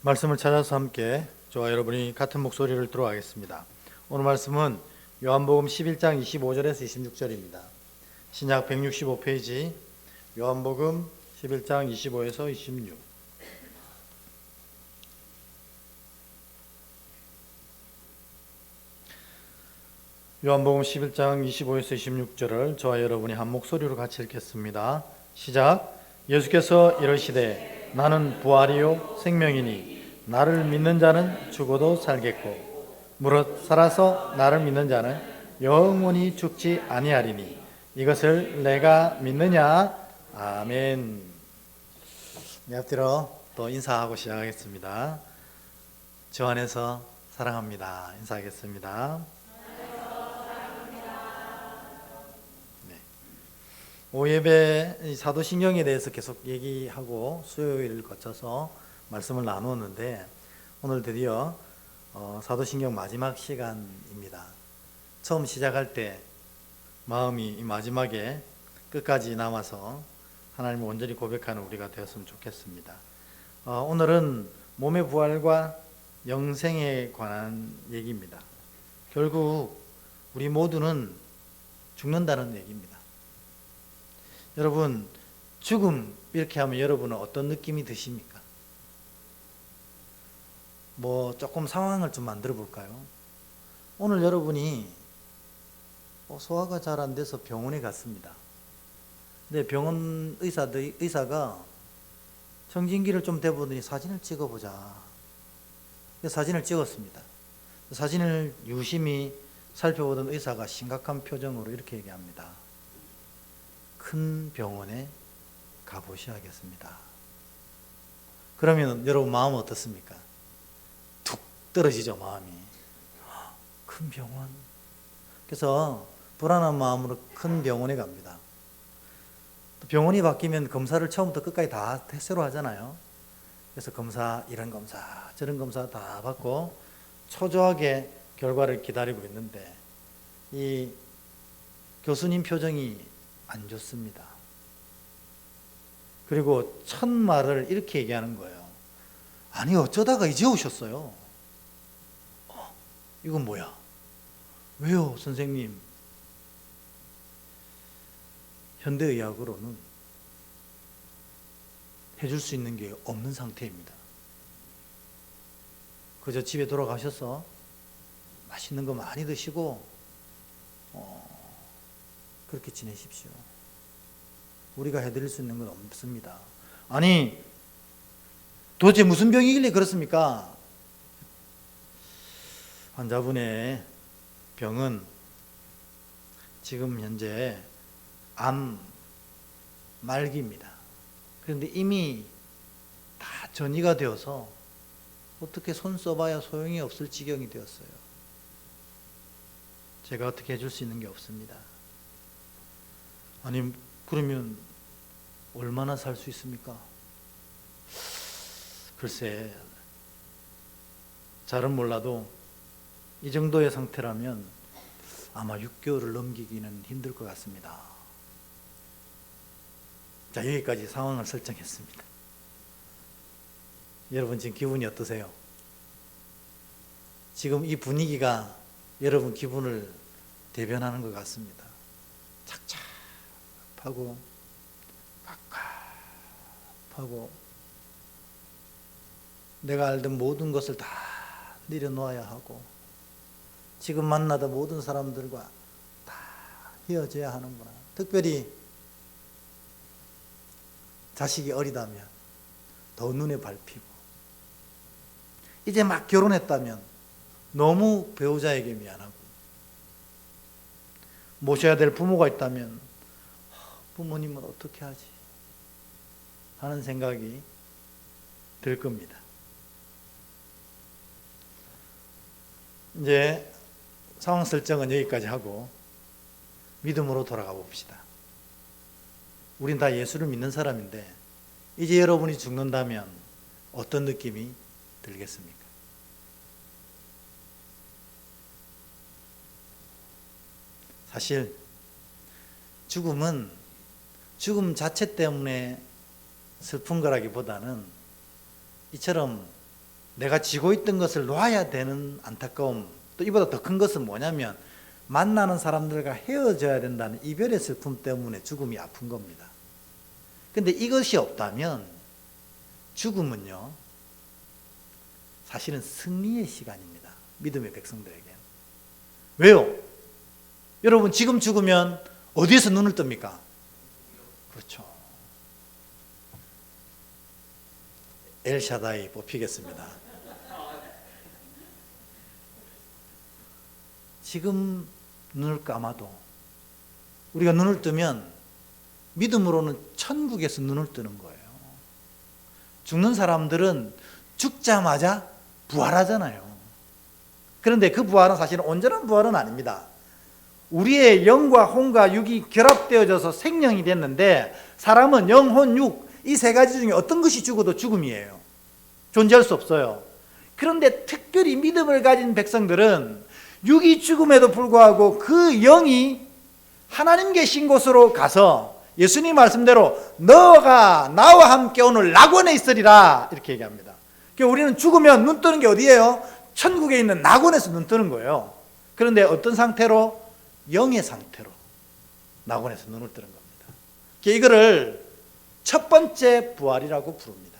말씀을 찾아서 함께 저와 여러분이 같은 목소리를 들어가겠습니다. 오늘 말씀은 요한복음 11장 25절에서 26절입니다. 신약 165페이지 요한복음 11장 25에서 26. 요한복음 11장 25에서 26절을 저와 여러분이 한 목소리로 같이 읽겠습니다. 시작. 예수께서 이르시되 나는 부활이요 생명이니 나를 믿는 자는 죽어도 살겠고 무릇 살아서 나를 믿는 자는 영원히 죽지 아니하리니 이것을 내가 믿느냐? 아멘. 앞뒤로 또 인사하고 시작하겠습니다. 주 안에서 사랑합니다. 인사하겠습니다. 오예배 사도신경에 대해서 계속 얘기하고 수요일을 거쳐서 말씀을 나누었는데 오늘 드디어 사도신경 마지막 시간입니다. 처음 시작할 때 마음이 이 마지막에 끝까지 남아서 하나님을 온전히 고백하는 우리가 되었으면 좋겠습니다. 오늘은 몸의 부활과 영생에 관한 얘기입니다. 결국 우리 모두는 죽는다는 얘기입니다. 여러분, 죽음 이렇게 하면 여러분은 어떤 느낌이 드십니까? 조금 상황을 좀 만들어 볼까요? 오늘 여러분이 소화가 잘 안 돼서 병원에 갔습니다. 근데 병원 의사가 청진기를 좀 대보더니 사진을 찍어보자. 사진을 찍었습니다. 사진을 유심히 살펴보던 의사가 심각한 표정으로 이렇게 얘기합니다. 큰 병원에 가보셔야겠습니다. 그러면 여러분 마음은 어떻습니까? 툭 떨어지죠, 마음이. 큰 병원. 그래서 불안한 마음으로 큰 병원에 갑니다. 병원이 바뀌면 검사를 처음부터 끝까지 다 새로 하잖아요. 그래서 검사, 이런 검사, 저런 검사 다 받고 초조하게 결과를 기다리고 있는데 이 교수님 표정이 안 좋습니다. 그리고 첫 말을 이렇게 얘기하는 거예요. 아니 어쩌다가 이제 오셨어요? 이건 뭐야? 왜요 선생님? 현대의학으로는 해줄 수 있는 게 없는 상태입니다. 그저 집에 돌아가셔서 맛있는 거 많이 드시고 그렇게 지내십시오. 우리가 해드릴 수 있는 건 없습니다. 아니 도대체 무슨 병이길래 그렇습니까? 환자분의 병은 지금 현재 암 말기입니다. 그런데 이미 다 전이가 되어서 어떻게 손 써봐야 소용이 없을 지경이 되었어요. 제가 어떻게 해줄 수 있는 게 없습니다. 아니 그러면 얼마나 살 수 있습니까? 글쎄, 잘은 몰라도 이 정도의 상태라면 아마 6개월을 넘기기는 힘들 것 같습니다. 자, 여기까지 상황을 설정했습니다. 여러분 지금 기분이 어떠세요? 지금 이 분위기가 여러분 기분을 대변하는 것 같습니다. 착착하고 깝깝하고 내가 알던 모든 것을 다 내려놓아야 하고 지금 만나던 모든 사람들과 다 헤어져야 하는구나. 특별히 자식이 어리다면 더 눈에 밟히고 이제 막 결혼했다면 너무 배우자에게 미안하고 모셔야 될 부모가 있다면 부모님은 어떻게 하지? 하는 생각이 들 겁니다. 이제 상황 설정은 여기까지 하고 믿음으로 돌아가 봅시다. 우린 다 예수를 믿는 사람인데 이제 여러분이 죽는다면 어떤 느낌이 들겠습니까? 사실 죽음은 죽음 자체 때문에 슬픈 거라기보다는 이처럼 내가 쥐고 있던 것을 놔야 되는 안타까움, 또 이보다 더 큰 것은 뭐냐면 만나는 사람들과 헤어져야 된다는 이별의 슬픔 때문에 죽음이 아픈 겁니다. 근데 이것이 없다면 죽음은요, 사실은 승리의 시간입니다. 믿음의 백성들에게. 왜요? 여러분, 지금 죽으면 어디에서 눈을 뜹니까? 그렇죠. 엘샤다이 뽑히겠습니다. 지금 눈을 감아도, 우리가 눈을 뜨면 믿음으로는 천국에서 눈을 뜨는 거예요. 죽는 사람들은 죽자마자 부활하잖아요. 그런데 그 부활은 사실은 온전한 부활은 아닙니다. 우리의 영과 혼과 육이 결합되어져서 생명이 됐는데, 사람은 영, 혼, 육, 이 세 가지 중에 어떤 것이 죽어도 죽음이에요. 존재할 수 없어요. 그런데 특별히 믿음을 가진 백성들은 육이 죽음에도 불구하고 그 영이 하나님 계신 곳으로 가서 예수님 말씀대로 너가 나와 함께 오늘 낙원에 있으리라, 이렇게 얘기합니다. 그러니까 우리는 죽으면 눈 뜨는 게 어디예요? 천국에 있는 낙원에서 눈 뜨는 거예요. 그런데 어떤 상태로? 영의 상태로 낙원에서 눈을 뜨는 겁니다. 그러니까 이거를 첫 번째 부활이라고 부릅니다.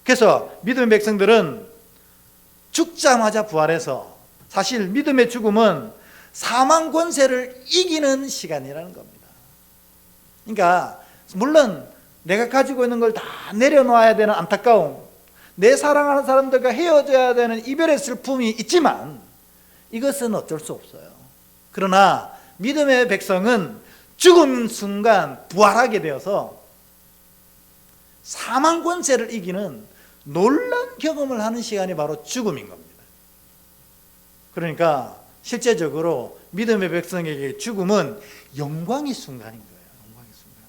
그래서 믿음의 백성들은 죽자마자 부활해서, 사실 믿음의 죽음은 사망 권세를 이기는 시간이라는 겁니다. 그러니까 물론 내가 가지고 있는 걸 다 내려놓아야 되는 안타까움, 내 사랑하는 사람들과 헤어져야 되는 이별의 슬픔이 있지만 이것은 어쩔 수 없어요. 그러나 믿음의 백성은 죽은 순간 부활하게 되어서 사망 권세를 이기는 놀라운 경험을 하는 시간이 바로 죽음인 겁니다. 그러니까 실제적으로 믿음의 백성에게 죽음은 영광의 순간인 거예요. 영광의 순간.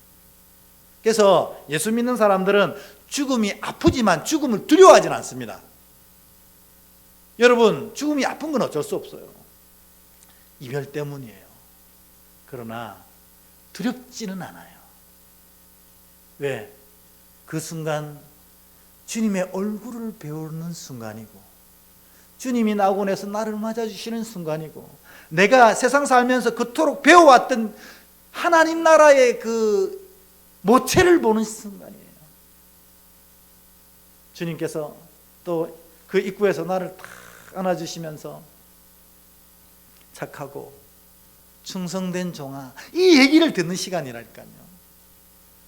그래서 예수 믿는 사람들은 죽음이 아프지만 죽음을 두려워하지는 않습니다. 여러분, 죽음이 아픈 건 어쩔 수 없어요. 이별 때문이에요. 그러나 두렵지는 않아요. 왜? 그 순간 주님의 얼굴을 배우는 순간이고, 주님이 낙원에서 나를 맞아주시는 순간이고, 내가 세상 살면서 그토록 배워왔던 하나님 나라의 그 모체를 보는 순간이에요. 주님께서 또 그 입구에서 나를 탁 안아주시면서 착하고 충성된 종아, 이 얘기를 듣는 시간이랄까요.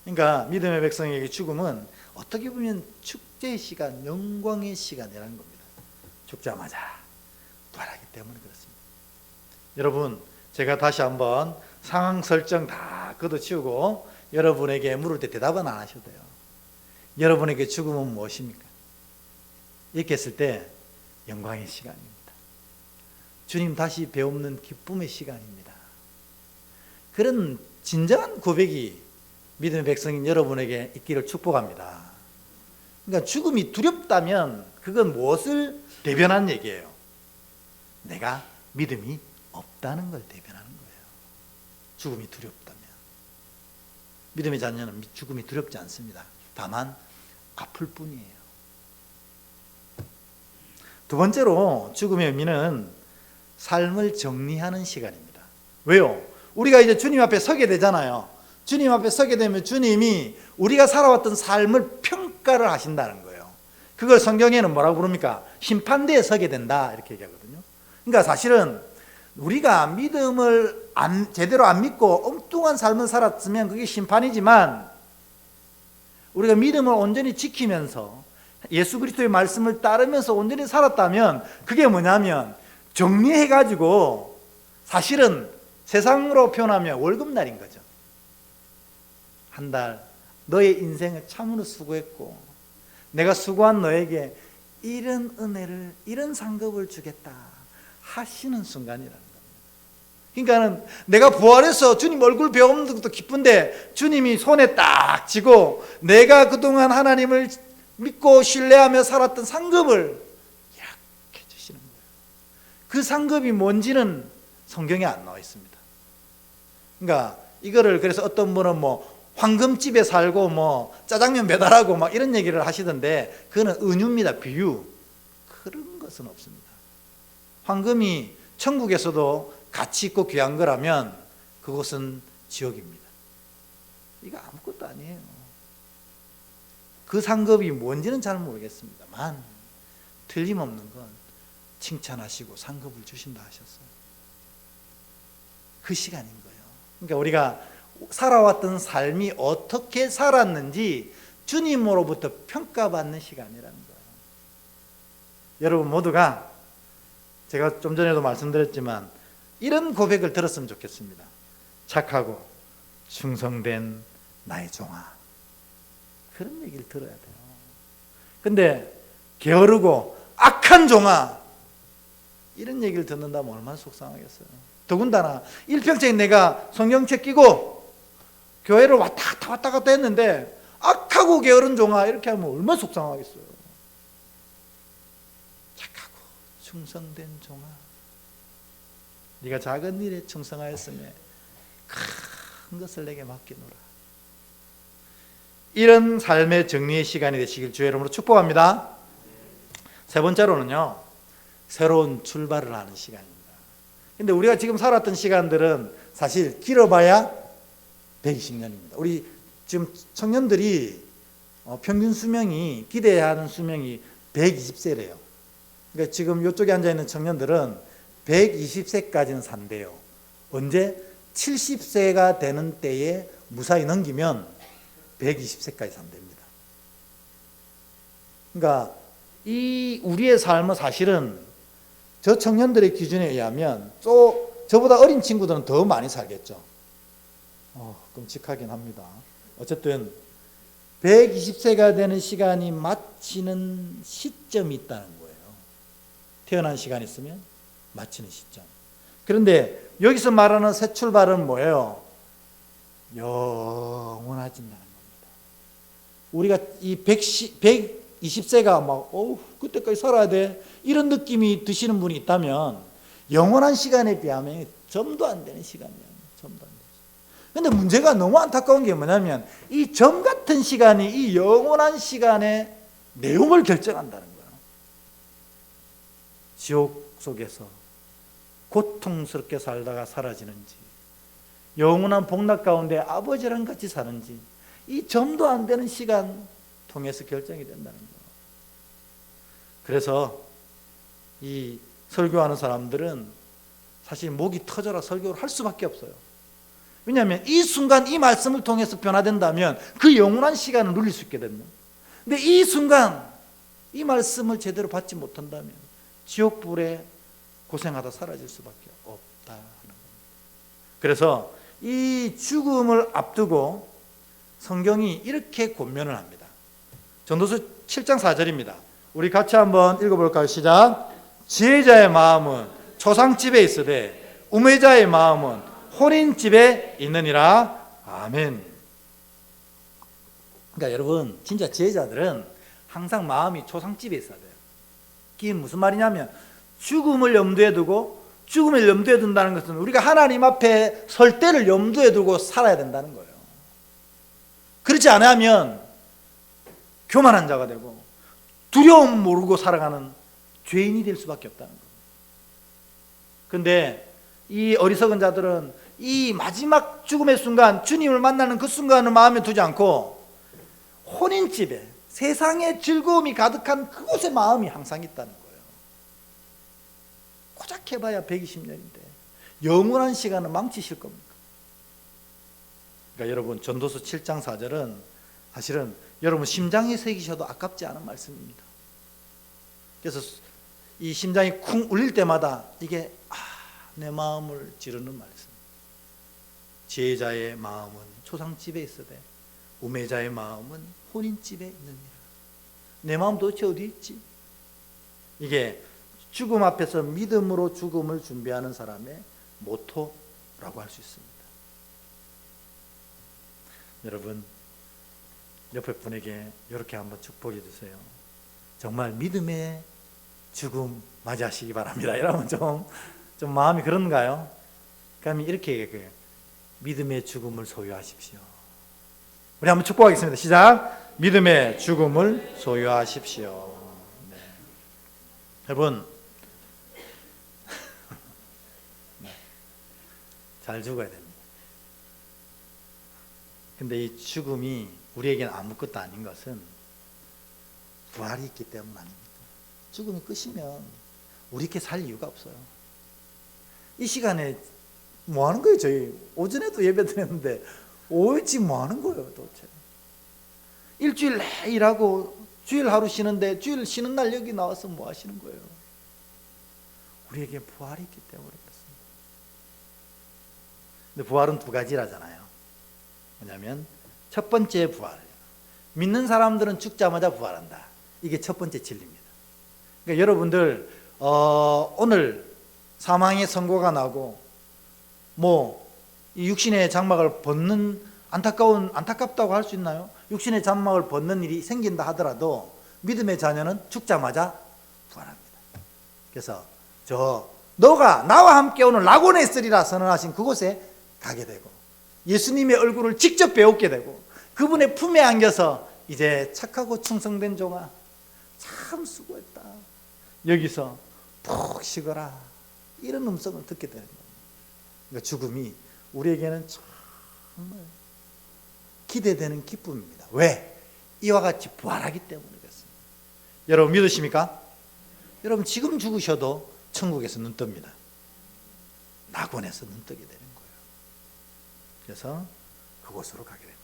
그러니까 믿음의 백성에게 죽음은 어떻게 보면 축제의 시간, 영광의 시간이라는 겁니다. 죽자마자 부활하기 때문에 그렇습니다. 여러분, 제가 다시 한번 상황 설정 다 걷어치우고 여러분에게 물을 때 대답은 안 하셔도 돼요. 여러분에게 죽음은 무엇입니까? 이렇게 했을 때 영광의 시간입니다. 주님 다시 배우는 기쁨의 시간입니다. 그런 진정한 고백이 믿음의 백성인 여러분에게 있기를 축복합니다. 그러니까 죽음이 두렵다면 그건 무엇을 대변하는 얘기예요? 내가 믿음이 없다는 걸 대변하는 거예요. 죽음이 두렵다면. 믿음의 자녀는 죽음이 두렵지 않습니다. 다만 아플 뿐이에요. 두 번째로 죽음의 의미는 삶을 정리하는 시간입니다. 왜요? 우리가 이제 주님 앞에 서게 되잖아요. 주님 앞에 서게 되면 주님이 우리가 살아왔던 삶을 평가를 하신다는 거예요. 그걸 성경에는 뭐라고 부릅니까? 심판대에 서게 된다, 이렇게 얘기하거든요. 그러니까 사실은 우리가 믿음을 제대로 안 믿고 엉뚱한 삶을 살았으면 그게 심판이지만, 우리가 믿음을 온전히 지키면서 예수 그리스도의 말씀을 따르면서 온전히 살았다면 그게 뭐냐면 정리해가지고 사실은 세상으로 표현하면 월급날인 거죠. 한 달 너의 인생을 참으로 수고했고 내가 수고한 너에게 이런 은혜를, 이런 상급을 주겠다 하시는 순간이라는 겁니다. 그러니까는 내가 부활해서 주님 얼굴 배우는 것도 기쁜데 주님이 손에 딱 쥐고 내가 그동안 하나님을 믿고 신뢰하며 살았던 상급을 이렇게 주시는 거예요. 그 상급이 뭔지는 성경에 안 나와 있습니다. 그러니까 이거를 그래서 어떤 분은 뭐 황금집에 살고 뭐 짜장면 배달하고 막 이런 얘기를 하시던데 그거는 은유입니다. 비유. 것은 없습니다. 황금이 천국에서도 가치 있고 귀한 거라면 그곳은 지옥입니다. 이거 아무것도 아니에요. 그 상급이 뭔지는 잘 모르겠습니다만 틀림없는 건 칭찬하시고 상급을 주신다 하셨어요. 그 시간인 거예요. 그러니까 우리가 살아왔던 삶이 어떻게 살았는지 주님으로부터 평가받는 시간이라는 거예요. 여러분 모두가 제가 좀 전에도 말씀드렸지만 이런 고백을 들었으면 좋겠습니다. 착하고 충성된 나의 종아. 그런 얘기를 들어야 돼요. 근데 게으르고 악한 종아, 이런 얘기를 듣는다면 얼마나 속상하겠어요. 더군다나 일평생 내가 성경책 끼고 교회를 왔다 갔다 했는데 악하고 게으른 종아 이렇게 하면 얼마나 속상하겠어요. 착하고 충성된 종아, 네가 작은 일에 충성하였으면 큰 것을 내게 맡기노라. 이런 삶의 정리의 시간이 되시길 주의 이름으로 축복합니다. 세 번째로는요, 새로운 출발을 하는 시간입니다. 근데 우리가 지금 살았던 시간들은 사실 길어봐야 120년입니다. 우리 지금 청년들이 평균 수명이, 기대해야 하는 수명이 120세래요. 그러니까 지금 이쪽에 앉아있는 청년들은 120세까지는 산대요. 언제? 70세가 되는 때에 무사히 넘기면 120세까지 산답니다. 그러니까 이 우리의 삶은 사실은 저 청년들의 기준에 의하면 또 저보다 어린 친구들은 더 많이 살겠죠. 끔찍하긴 합니다. 어쨌든 120세가 되는 시간이 마치는 시점이 있다는 거예요. 태어난 시간이 있으면 마치는 시점. 그런데 여기서 말하는 새 출발은 뭐예요? 영원해진다는 겁니다. 우리가 이 120세가 막 그때까지 살아야 돼 이런 느낌이 드시는 분이 있다면 영원한 시간에 비하면 점도 안 되는 시간이에요. 점도 안 되죠. 근데 문제가 너무 안타까운 게 뭐냐면 이 점 같은 시간이 이 영원한 시간의 내용을 결정한다는 거예요. 지옥 속에서 고통스럽게 살다가 사라지는지, 영원한 복락 가운데 아버지랑 같이 사는지, 이 점도 안 되는 시간 통해서 결정이 된다는 거예요. 그래서 이 설교하는 사람들은 사실 목이 터져라 설교를 할 수밖에 없어요. 왜냐하면 이 순간 이 말씀을 통해서 변화된다면 그 영원한 시간을 누릴 수 있게 됩니다. 근데 이 순간 이 말씀을 제대로 받지 못한다면 지옥불에 고생하다 사라질 수밖에 없다는 겁니다. 그래서 이 죽음을 앞두고 성경이 이렇게 권면을 합니다. 전도서 7장 4절입니다. 우리 같이 한번 읽어볼까요? 시작. 지혜자의 마음은 초상집에 있으되 우매자의 마음은 혼인집에 있느니라. 아멘. 그러니까 여러분 진짜 지혜자들은 항상 마음이 초상집에 있어야 돼요. 이게 무슨 말이냐면 죽음을 염두에 두고, 죽음을 염두에 둔다는 것은 우리가 하나님 앞에 설 때를 염두에 두고 살아야 된다는 거예요. 그렇지 않으면 교만한 자가 되고 두려움 모르고 살아가는 죄인이 될 수밖에 없다는 거예요. 그런데 이 어리석은 자들은 이 마지막 죽음의 순간, 주님을 만나는 그 순간을 마음에 두지 않고 혼인집에, 세상의 즐거움이 가득한 그곳에 마음이 항상 있다는 거예요. 고작 해봐야 120년인데 영원한 시간을 망치실 겁니까? 그러니까 여러분 전도서 7장 4절은 사실은 여러분 심장에 새기셔도 아깝지 않은 말씀입니다. 그래서 이 심장이 쿵 울릴 때마다 이게 내 마음을 찌르는 말씀. 지혜자의 마음은 초상집에 있으되 우매자의 마음은 혼인집에 있느니라. 내 마음 도대체 어디 있지? 이게 죽음 앞에서 믿음으로 죽음을 준비하는 사람의 모토라고 할 수 있습니다. 여러분 옆에 분에게 이렇게 한번 축복해 주세요. 정말 믿음의 죽음 맞이하시기 바랍니다. 이러면 좀 마음이 그런가요? 그럼 이렇게 얘기해요. 믿음의 죽음을 소유하십시오. 우리 한번 축복하겠습니다. 시작. 믿음의 죽음을 소유하십시오. 네. 여러분, 잘 죽어야 됩니다. 근데 이 죽음이 우리에게는 아무것도 아닌 것은 부활이 있기 때문 아닙니까? 죽음이 끝이면 우리 이렇게 살 이유가 없어요. 이 시간에 뭐 하는 거예요? 저희 오전에도 예배 드렸는데 오후에 지금 뭐 하는 거예요 도대체? 일주일 내 일하고 주일 하루 쉬는데 주일 쉬는 날 여기 나와서 뭐 하시는 거예요? 우리에게 부활이 있기 때문에 그렇습니다. 근데 부활은 두 가지라잖아요. 뭐냐면 첫 번째 부활, 믿는 사람들은 죽자마자 부활한다. 이게 첫 번째 진리입니다. 그러니까 여러분들 오늘 사망의 선고가 나고 이 육신의 장막을 벗는 안타깝다고 할 수 있나요? 육신의 장막을 벗는 일이 생긴다 하더라도 믿음의 자녀는 죽자마자 부활합니다. 그래서 너가 나와 함께 오늘 낙원에 있으리라 선언하신 그곳에 가게 되고 예수님의 얼굴을 직접 배우게 되고 그분의 품에 안겨서 이제 착하고 충성된 종아 참 수고했다. 여기서 푹 쉬거라. 이런 음성을 듣게 되는 겁니다. 그러니까 죽음이 우리에게는 정말 기대되는 기쁨입니다. 왜? 이와 같이 부활하기 때문에 그렇습니다. 여러분 믿으십니까? 여러분 지금 죽으셔도 천국에서 눈 뜹니다. 낙원에서 눈 뜨게 되는 거예요. 그래서 그곳으로 가게 됩니다.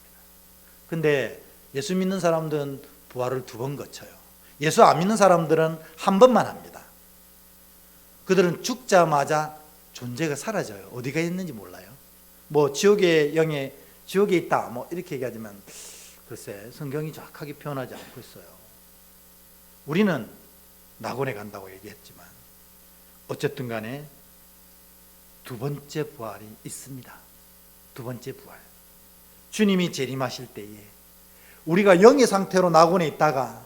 근데 예수 믿는 사람들은 부활을 2번 거쳐요. 예수 안 믿는 사람들은 한 번만 합니다. 그들은 죽자마자 존재가 사라져요. 어디가 있는지 몰라요. 지옥에 있다 이렇게 얘기하지만 글쎄 성경이 정확하게 표현하지 않고 있어요. 우리는 낙원에 간다고 얘기했지만 어쨌든 간에 2번째 부활이 있습니다. 2번째 부활. 주님이 재림하실 때에 우리가 영의 상태로 낙원에 있다가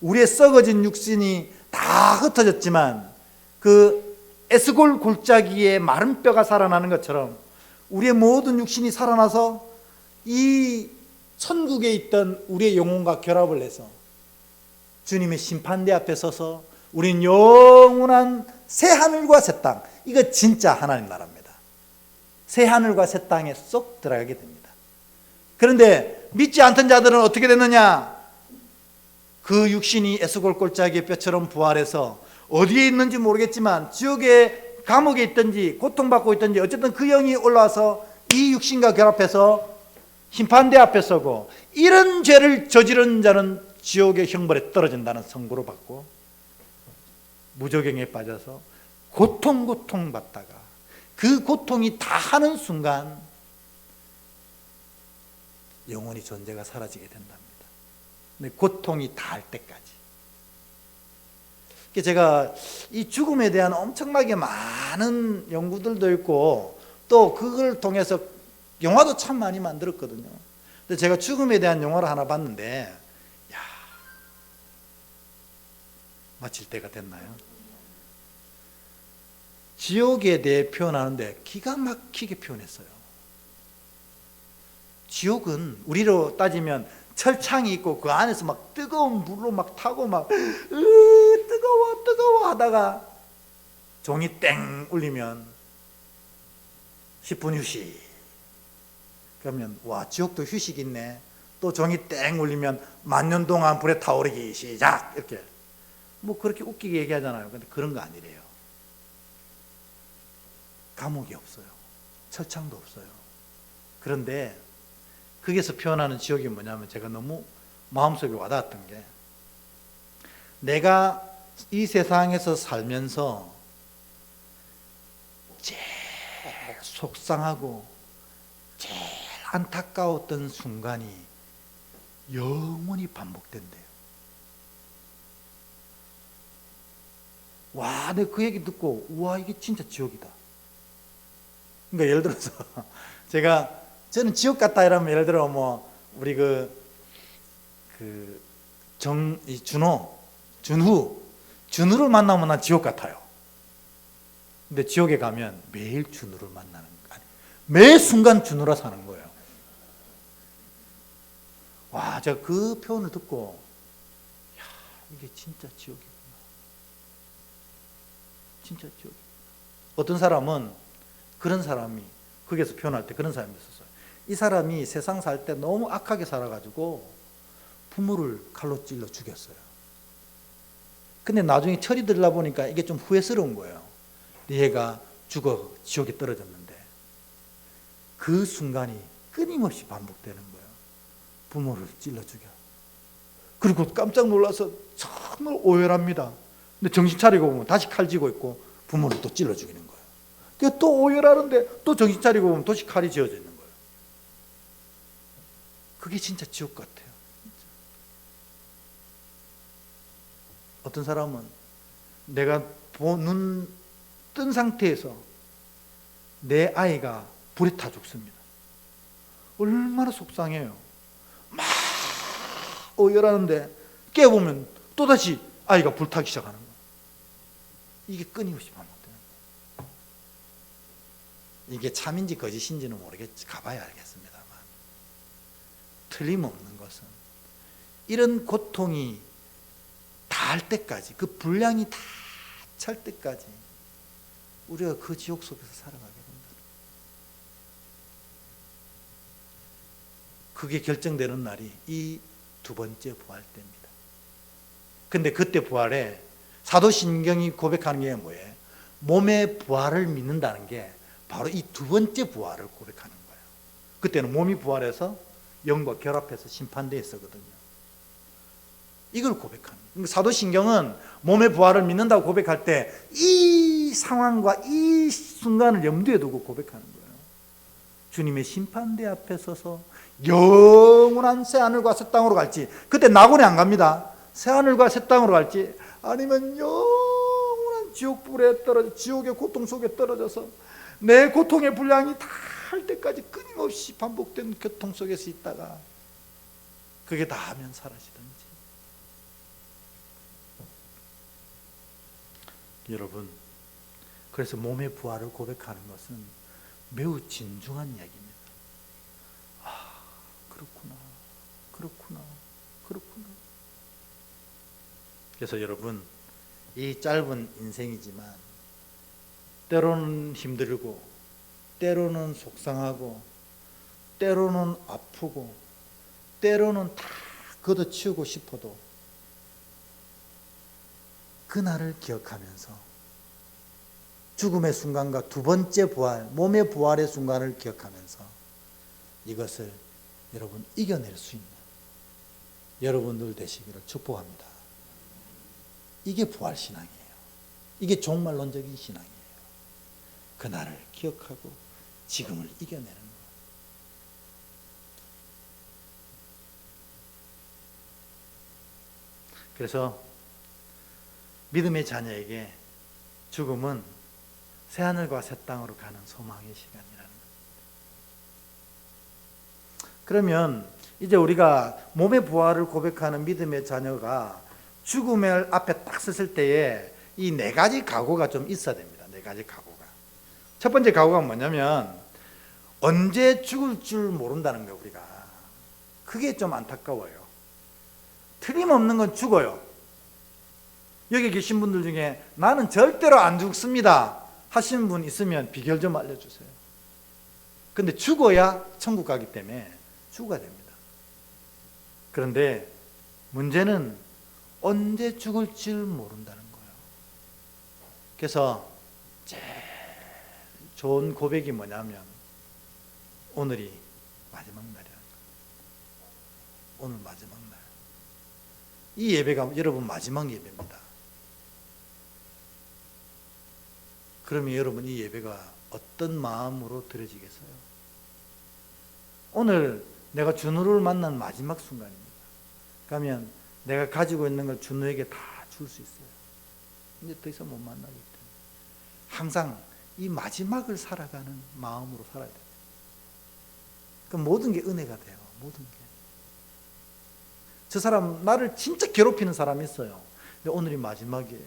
우리의 썩어진 육신이 다 흩어졌지만 그 에스골 골짜기에 마른 뼈가 살아나는 것처럼 우리의 모든 육신이 살아나서 이 천국에 있던 우리의 영혼과 결합을 해서 주님의 심판대 앞에 서서 우린 영원한 새 하늘과 새 땅, 이거 진짜 하나님 나라입니다. 새 하늘과 새 땅에 쏙 들어가게 됩니다. 그런데 믿지 않던 자들은 어떻게 됐느냐? 그 육신이 에스골 골짜기의 뼈처럼 부활해서 어디에 있는지 모르겠지만 지옥의 감옥에 있든지 고통받고 있든지 어쨌든 그 영이 올라와서 이 육신과 결합해서 심판대 앞에 서고 이런 죄를 저지른 자는 지옥의 형벌에 떨어진다는 선고를 받고 무저갱에 빠져서 고통받다가 그 고통이 다 하는 순간 영원히 존재가 사라지게 된답니다. 근데 고통이 다 할 때까지. 제가 이 죽음에 대한 엄청나게 많은 연구들도 있고 또 그걸 통해서 영화도 참 많이 만들었거든요. 근데 제가 죽음에 대한 영화를 하나 봤는데 마칠 때가 됐나요? 지옥에 대해 표현하는데 기가 막히게 표현했어요. 지옥은 우리로 따지면 철창이 있고 그 안에서 막 뜨거운 물로 막 타고 막 뜨거워 하다가 종이 땡 울리면 10분 휴식. 그러면 와 지옥도 휴식 있네. 또 종이 땡 울리면 10,000년 동안 불에 타오르기 시작. 이렇게 그렇게 웃기게 얘기하잖아요. 근데 그런 거 아니래요. 감옥이 없어요. 철창도 없어요. 그런데 거기서 표현하는 지옥이 뭐냐면 제가 너무 마음속에 와닿았던 게 내가 이 세상에서 살면서 제일 속상하고 제일 안타까웠던 순간이 영원히 반복된대요. 와, 내가 그 얘기 듣고 우와 이게 진짜 지옥이다. 그러니까 예를 들어서 저는 지옥 같다 이러면 예를 들어 우리 준우를 만나면 난 지옥 같아요. 근데 지옥에 가면 매일 준우를 만나는 거 아니에요. 매 순간 준우라 사는 거예요. 와, 제가 그 표현을 듣고 이게 진짜 지옥이구나. 진짜 지옥. 어떤 사람은 그런 사람이 거기에서 표현할 때 그런 사람이 있었어요. 이 사람이 세상 살 때 너무 악하게 살아가지고 부모를 칼로 찔러 죽였어요. 근데 나중에 철이 들다 보니까 이게 좀 후회스러운 거예요. 얘가 죽어 지옥에 떨어졌는데 그 순간이 끊임없이 반복되는 거예요. 부모를 찔러 죽여. 그리고 깜짝 놀라서 정말 오열합니다. 근데 정신 차리고 보면 다시 칼 쥐고 있고 부모를 또 찔러 죽이는 거예요. 또 오열하는데 또 정신 차리고 보면 다시 칼이 쥐어져 있는 거예요. 그게 진짜 지옥 같아요. 진짜. 어떤 사람은 내가 눈 뜬 상태에서 내 아이가 불에 타 죽습니다. 얼마나 속상해요. 막 오열하는데 깨보면 또다시 아이가 불타기 시작하는 거예요. 이게 끊임없이 반복되는 거예요. 이게 참인지 거짓인지는 모르겠지. 가봐야 알겠습니다만 틀림없는 것은 이런 고통이 다할 때까지, 그 분량이 다 찰 때까지 우리가 그 지옥 속에서 살아가게 된다. 그게 결정되는 날이 이 두 번째 부활 때입니다. 근데 그때 부활에 사도신경이 고백하는 게 뭐예요? 몸의 부활을 믿는다는 게 바로 이 두 번째 부활을 고백하는 거예요. 그때는 몸이 부활해서 영과 결합해서 심판대에 있었거든요. 이걸 고백하는 거예요. 사도신경은 몸의 부활을 믿는다고 고백할 때 이 상황과 이 순간을 염두에 두고 고백하는 거예요. 주님의 심판대 앞에 서서 영원한 새하늘과 새 땅으로 갈지, 그때 낙원에 안 갑니다. 새하늘과 새 땅으로 갈지, 아니면 영원한 지옥불에 떨어져 지옥의 고통 속에 떨어져서 내 고통의 분량이 다 할 때까지 끊임없이 반복된 고통 속에서 있다가 그게 다 하면 사라지든지. 여러분, 그래서 몸의 부활을 고백하는 것은 매우 진중한 이야기입니다. 아, 그렇구나, 그렇구나, 그렇구나. 그래서 여러분, 이 짧은 인생이지만 때로는 힘들고, 때로는 속상하고, 때로는 아프고, 때로는 다 걷어치우고 싶어도 그날을 기억하면서 죽음의 순간과 두 번째 부활, 몸의 부활의 순간을 기억하면서 이것을 여러분 이겨낼 수 있는 여러분들 되시기를 축복합니다. 이게 부활신앙이에요. 이게 종말론적인 신앙이에요. 그날을 기억하고 지금을 이겨내는 것. 그래서 믿음의 자녀에게 죽음은 새하늘과 새 땅으로 가는 소망의 시간이라는 것. 그러면 이제 우리가 몸의 부활을 고백하는 믿음의 자녀가 죽음을 앞에 딱 섰을 때에 이 네 가지 각오가 좀 있어야 됩니다. 네 가지 각오가. 첫 번째 각오가 뭐냐면 언제 죽을 줄 모른다는 거예요. 우리가. 그게 좀 안타까워요. 틀림없는 건 죽어요. 여기 계신 분들 중에 나는 절대로 안 죽습니다 하시는 분 있으면 비결 좀 알려주세요. 근데 죽어야 천국 가기 때문에 죽어야 됩니다. 그런데 문제는 언제 죽을 줄 모른다는 거예요. 그래서 제일 좋은 고백이 뭐냐면 오늘이 마지막 날이라는 거예요. 오늘 마지막 날. 이 예배가 여러분 마지막 예배입니다. 그러면 여러분 이 예배가 어떤 마음으로 드려지겠어요? 오늘 내가 준우를 만난 마지막 순간입니다. 그러면 내가 가지고 있는 걸 준우에게 다 줄 수 있어요. 이제 더 이상 못 만나기 때문에 항상 이 마지막을 살아가는 마음으로 살아야 돼요. 그럼 모든 게 은혜가 돼요. 모든 게. 저 사람 나를 진짜 괴롭히는 사람이 있어요. 근데 오늘이 마지막이에요.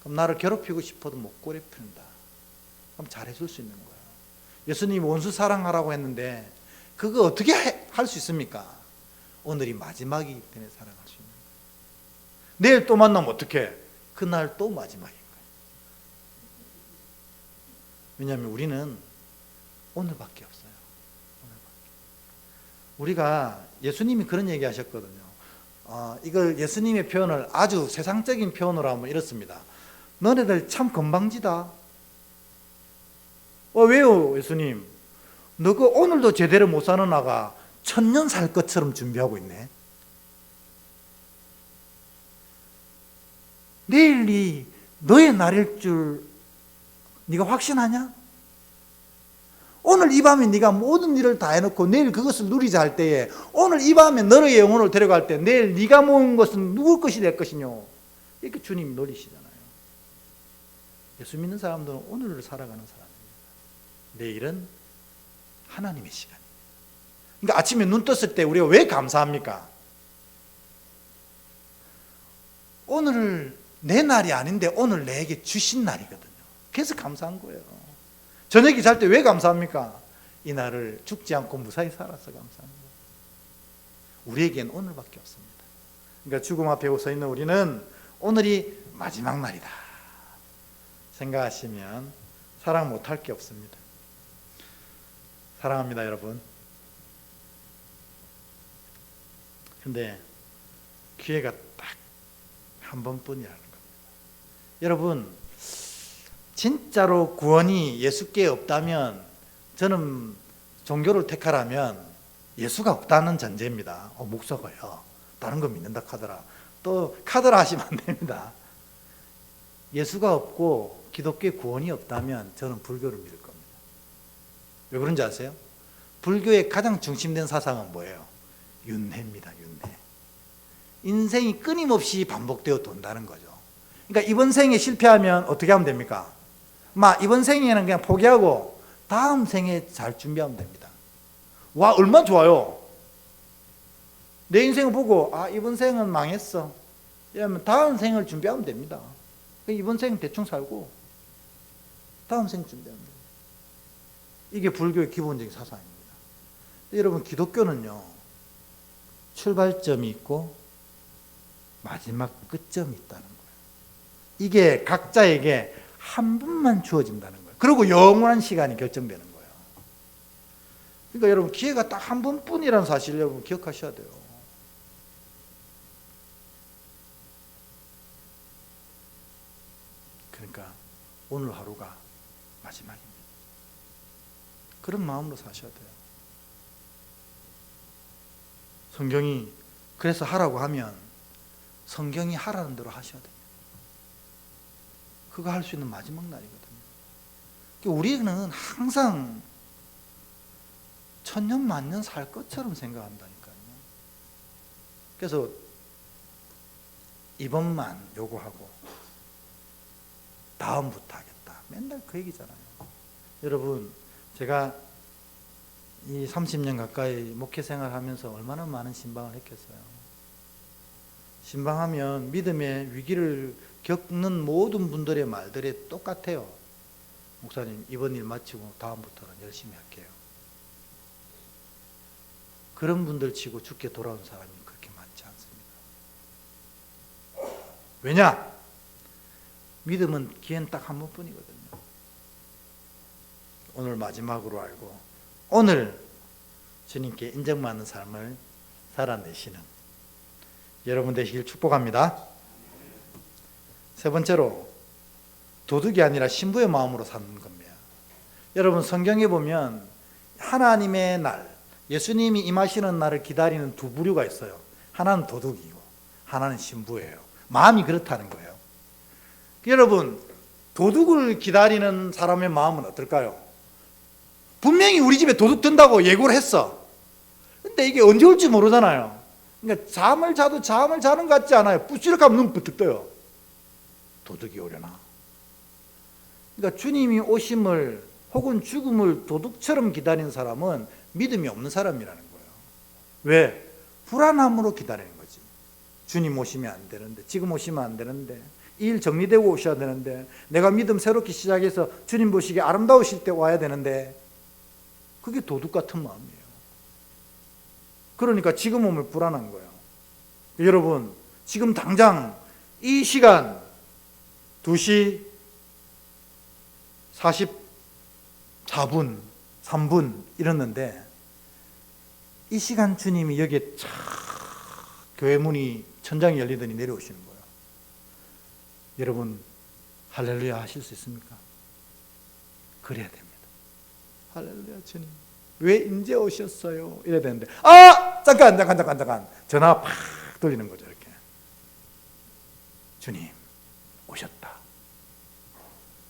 그럼 나를 괴롭히고 싶어도 못 괴롭힌다. 그럼 잘해줄 수 있는 거예요. 예수님이 원수 사랑하라고 했는데 그거 어떻게 할 수 있습니까? 오늘이 마지막이기 때문에 사랑할 수 있는 거예요. 내일 또 만나면 어떡해? 그날 또 마지막인 거예요. 왜냐하면 우리는 오늘밖에 없어요. 오늘밖에. 우리가 예수님이 그런 얘기 하셨거든요. 이걸 예수님의 표현을 아주 세상적인 표현으로 하면 이렇습니다. 너네들 참 건방지다. 왜요 예수님? 너가 오늘도 제대로 못 사는 아가 천년 살 것처럼 준비하고 있네. 내일이 너의 날일 줄 네가 확신하냐? 오늘 이 밤에 네가 모든 일을 다 해놓고 내일 그것을 누리자 할 때에 오늘 이 밤에 너의 영혼을 데려갈 때 내일 네가 모은 것은 누구 것이 될 것이뇨? 이렇게 주님이 놀리시잖아요. 예수 믿는 사람들은 오늘을 살아가는 사람입니다. 내일은 하나님의 시간입니다. 그러니까 아침에 눈 떴을 때 우리가 왜 감사합니까? 오늘을 내 날이 아닌데 오늘 내게 주신 날이거든요. 그래서 감사한 거예요. 저녁에 잘 때 왜 감사합니까? 이 날을 죽지 않고 무사히 살아서 감사한 거예요. 우리에겐 오늘밖에 없습니다. 그러니까 죽음 앞에 서 있는 우리는 오늘이 마지막 날이다 생각하시면 사랑 못할 게 없습니다. 사랑합니다, 여러분. 근데 기회가 딱 한 번뿐이라는 겁니다. 여러분, 진짜로 구원이 예수께 없다면, 저는 종교를 택하라면 예수가 없다는 전제입니다. 목사가요, 다른 거 믿는다 카더라. 또 카더라 하시면 안 됩니다. 예수가 없고 기독교의 구원이 없다면 저는 불교를 믿을 겁니다. 왜 그런지 아세요? 불교의 가장 중심된 사상은 뭐예요? 윤회입니다. 윤회. 인생이 끊임없이 반복되어 돈다는 거죠. 그러니까 이번 생에 실패하면 어떻게 하면 됩니까? 이번 생에는 그냥 포기하고 다음 생에 잘 준비하면 됩니다. 와, 얼마나 좋아요. 내 인생을 보고 이번 생은 망했어 이러면 다음 생을 준비하면 됩니다. 이번 생은 대충 살고 다음 생 준비하면 됩니다. 이게 불교의 기본적인 사상입니다. 여러분, 기독교는요, 출발점이 있고 마지막 끝점이 있다는 거예요. 이게 각자에게 한 분만 주어진다는 거예요. 그리고 영원한 시간이 결정되는 거예요. 그러니까 여러분, 기회가 딱 한 번뿐이라는 사실을 여러분 기억하셔야 돼요. 그러니까 오늘 하루가 마지막입니다. 그런 마음으로 사셔야 돼요. 성경이 그래서 하라고 하면 성경이 하라는 대로 하셔야 됩니다. 그거 할 수 있는 마지막 날이거든요. 우리는 항상 천년 만년 살 것처럼 생각한다니까요. 그래서 이번만 요구하고 다음부터 하겠다, 맨날 그 얘기잖아요. 여러분, 제가 이 30년 가까이 목회 생활하면서 얼마나 많은 신방을 했겠어요. 신방하면 믿음의 위기를 겪는 모든 분들의 말들이 똑같아요. 목사님, 이번 일 마치고 다음부터는 열심히 할게요. 그런 분들 치고 죽게 돌아온 사람이 그렇게 많지 않습니다. 왜냐? 믿음은 기회는 딱 한 번뿐이거든요. 오늘 마지막으로 알고 오늘 주님께 인정받는 삶을 살아내시는 여러분 되시길 축복합니다. 세 번째로, 도둑이 아니라 신부의 마음으로 사는 겁니다. 여러분, 성경에 보면 하나님의 날, 예수님이 임하시는 날을 기다리는 두 부류가 있어요. 하나는 도둑이고 하나는 신부예요. 마음이 그렇다는 거예요. 여러분, 도둑을 기다리는 사람의 마음은 어떨까요? 분명히 우리 집에 도둑 든다고 예고를 했어. 근데 이게 언제 올지 모르잖아요. 그러니까 잠을 자도 잠을 자는 것 같지 않아요. 부스럭하면 눈 부뜩 떠요. 도둑이 오려나. 그러니까 주님이 오심을 혹은 죽음을 도둑처럼 기다리는 사람은 믿음이 없는 사람이라는 거예요. 왜? 불안함으로 기다리는 거지. 주님 오시면 안 되는데, 지금 오시면 안 되는데, 이 일 정리되고 오셔야 되는데, 내가 믿음 새롭게 시작해서 주님 보시기에 아름다우실 때 와야 되는데, 그게 도둑 같은 마음이에요. 그러니까 지금 오면 불안한 거예요. 여러분, 지금 당장 이 시간 2시 4분, 3분 이랬는데 이 시간 주님이 여기에 촥 교회 문이 천장이 열리더니 내려오시는 거예요. 여러분 할렐루야 하실 수 있습니까? 그래야 됩니다. 할렐루야 주님 왜 이제 오셨어요? 이래야 되는데 잠깐 전화 팍 돌리는 거죠. 이렇게 주님 오셨다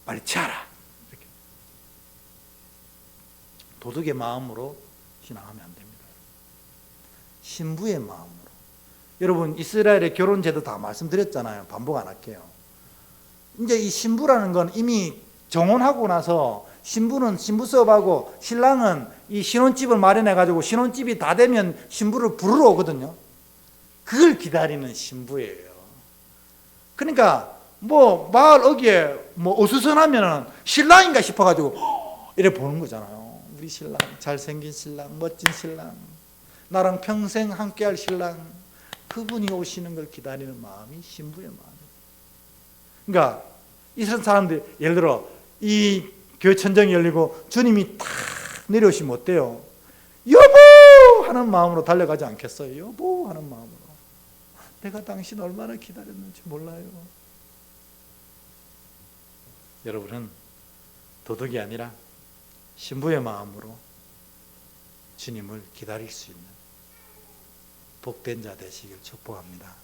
빨리 취하라. 이렇게 도둑의 마음으로 신앙하면 안 됩니다. 신부의 마음으로. 여러분 이스라엘의 결혼제도 다 말씀드렸잖아요. 반복 안 할게요. 이제 이 신부라는 건 이미 정혼하고 나서 신부는 신부 수업하고 신랑은 이 신혼집을 마련해 가지고 신혼집이 다 되면 신부를 부르러 오거든요. 그걸 기다리는 신부예요. 그러니까 뭐 마을 어귀에 뭐 어수선하면은 신랑인가 싶어 가지고 이래 보는 거잖아요. 우리 신랑 잘생긴 신랑 멋진 신랑 나랑 평생 함께할 신랑 그분이 오시는 걸 기다리는 마음이 신부의 마음이에요. 그러니까 이런 사람들이 예를 들어 이 교회 천정이 열리고 주님이 탁 내려오시면 어때요? 여보! 하는 마음으로 달려가지 않겠어요? 여보! 하는 마음으로. 내가 당신 얼마나 기다렸는지 몰라요. 여러분은 도둑이 아니라 신부의 마음으로 주님을 기다릴 수 있는 복된 자 되시길 축복합니다.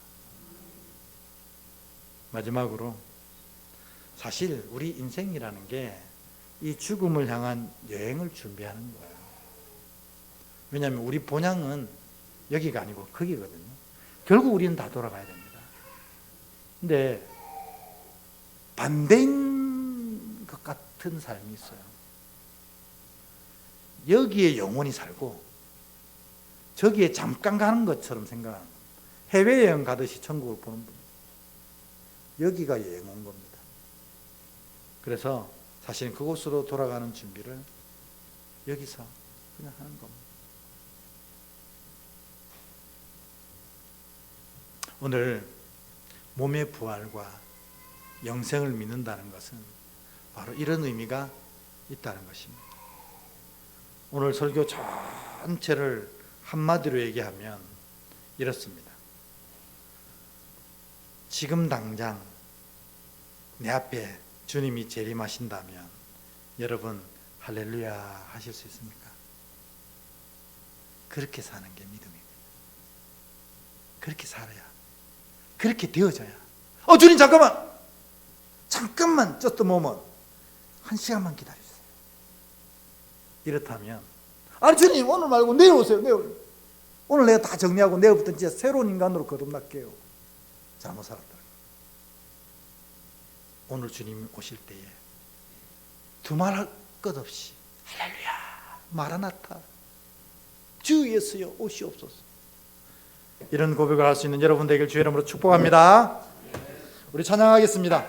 마지막으로 사실 우리 인생이라는 게 이 죽음을 향한 여행을 준비하는 거예요. 왜냐하면 우리 본향은 여기가 아니고 거기거든요. 결국 우리는 다 돌아가야 됩니다. 근데 반대인 것 같은 삶이 있어요. 여기에 영원히 살고 저기에 잠깐 가는 것처럼 생각하는 겁니다. 해외여행 가듯이 천국을 보는 분. 여기가 여행 온 겁니다. 그래서 사실은 그곳으로 돌아가는 준비를 여기서 그냥 하는 겁니다. 오늘 몸의 부활과 영생을 믿는다는 것은 바로 이런 의미가 있다는 것입니다. 오늘 설교 전체를 한마디로 얘기하면 이렇습니다. 지금 당장 내 앞에 주님이 재림하신다면 여러분 할렐루야 하실 수 있습니까? 그렇게 사는 게 믿음입니다. 그렇게 살아야, 그렇게 되어져야. 주님 잠깐만 just a moment, 1시간만 기다려주세요. 이렇다면 아니 주님 오늘 말고 내일 오세요. 내일. 오늘 내가 다 정리하고 내일부터 진짜 새로운 인간으로 거듭날게요. 잘못 살았다. 오늘 주님 오실 때에 두말할 것 없이 할렐루야 마라나타 주 예수여 오시옵소서 이런 고백을 할 수 있는 여러분 되길 주의 이름으로 축복합니다. 우리 찬양하겠습니다.